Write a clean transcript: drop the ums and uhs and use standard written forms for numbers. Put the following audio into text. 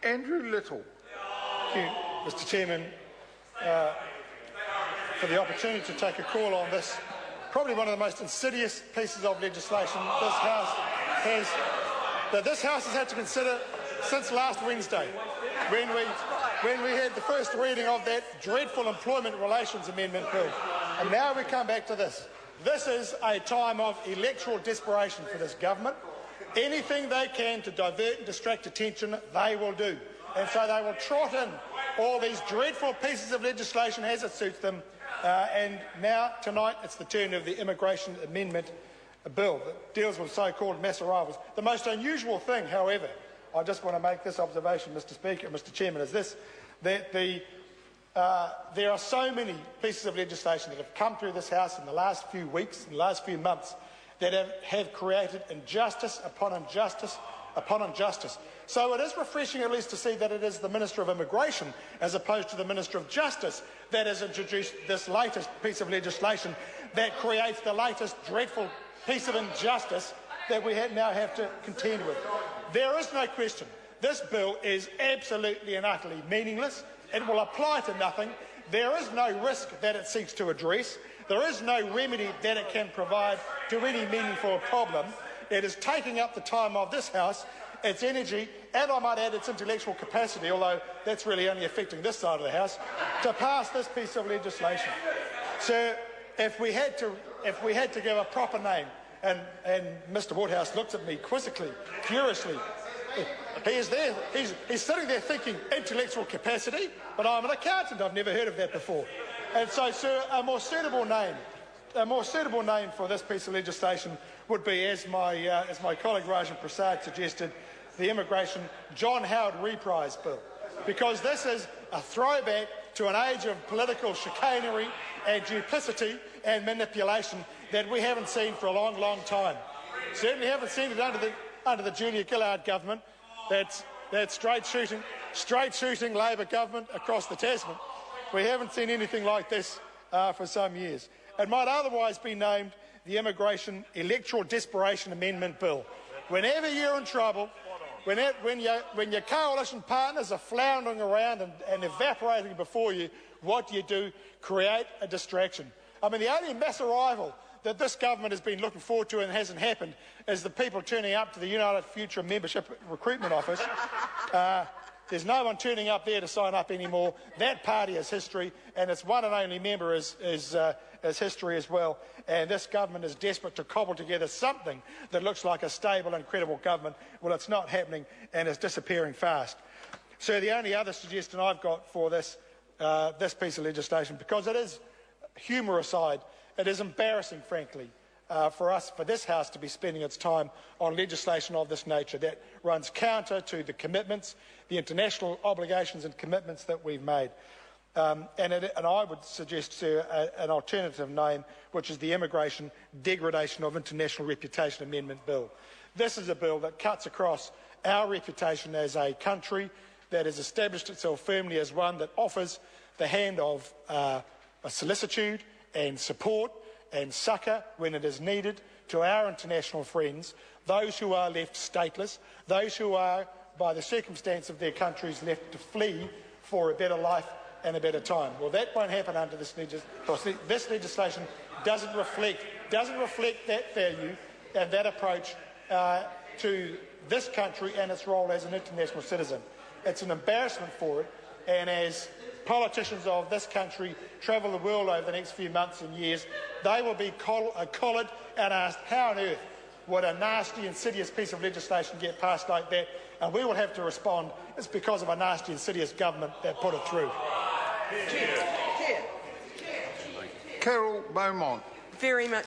Andrew Little. Thank you, Mr Chairman, for the opportunity to take a call on this, probably one of the most insidious pieces of legislation this House has had to consider since last Wednesday, when we had the first reading of that dreadful Employment Relations Amendment Bill. And now we come back to this. This is a time of electoral desperation for this government. Anything they can to divert and distract attention, they will do. And so they will trot in all these dreadful pieces of legislation as it suits them. And now, tonight, it's the turn of the Immigration Amendment Bill that deals with so-called mass arrivals. The most unusual thing, however, I just want to make this observation, Mr Chairman, is this, that there are so many pieces of legislation that have come through this House in the last few weeks, in the last few months, that have created injustice upon injustice upon injustice. So it is refreshing at least to see that it is the Minister of Immigration, as opposed to the Minister of Justice, that has introduced this latest piece of legislation that creates the latest dreadful piece of injustice that we now have to contend with. There is no question. This bill is absolutely and utterly meaningless. It will apply to nothing. There is no risk that it seeks to address. There is no remedy that it can provide to any meaningful problem. It is taking up the time of this House, its energy, and I might add its intellectual capacity, although that's really only affecting this side of the House, to pass this piece of legislation. So if we had to give a proper name, and Mr Woodhouse looks at me quizzically, curiously, he is there, he's sitting there thinking intellectual capacity, but I'm an accountant, I've never heard of that before. And so, sir, a more suitable name for this piece of legislation would be, as my colleague Rajan Prasad suggested, the Immigration John Howard Reprise Bill, because this is a throwback to an age of political chicanery and duplicity and manipulation that we haven't seen for a long, long time. Certainly haven't seen it under the Julia Gillard government, that straight-shooting Labor government across the Tasman. We haven't seen anything like this for some years. It might otherwise be named the Immigration Electoral Desperation Amendment Bill. Whenever you're in trouble, when your coalition partners are floundering around and evaporating before you, what do? Create a distraction. I mean, the only mass arrival that this government has been looking forward to and hasn't happened is the people turning up to the United Future Membership Recruitment Office. There's no one turning up there to sign up anymore. That party is history, and its one and only member is history as well. And this government is desperate to cobble together something that looks like a stable and credible government. Well, it's not happening, and it's disappearing fast. So the only other suggestion I've got for this piece of legislation, because it is, humour aside, it is embarrassing, frankly, for this House to be spending its time on legislation of this nature that runs counter to the commitments, the international obligations and commitments that we've made. And I would suggest, sir, an alternative name, which is the Immigration Degradation of International Reputation Amendment Bill. This is a bill that cuts across our reputation as a country that has established itself firmly as one that offers the hand of a solicitude and support and succour when it is needed to our international friends, those who are left stateless, those who are, by the circumstance of their countries, left to flee for a better life and a better time. Well, that won't happen under this legislation. This legislation doesn't reflect that value and that approach to this country and its role as an international citizen. It's an embarrassment for it, and as politicians of this country travel the world over the next few months and years, they will be collared and asked, how on earth would a nasty, insidious piece of legislation get passed like that? And we will have to respond, it's because of a nasty, insidious government that put it through. Carol Beaumont. Very much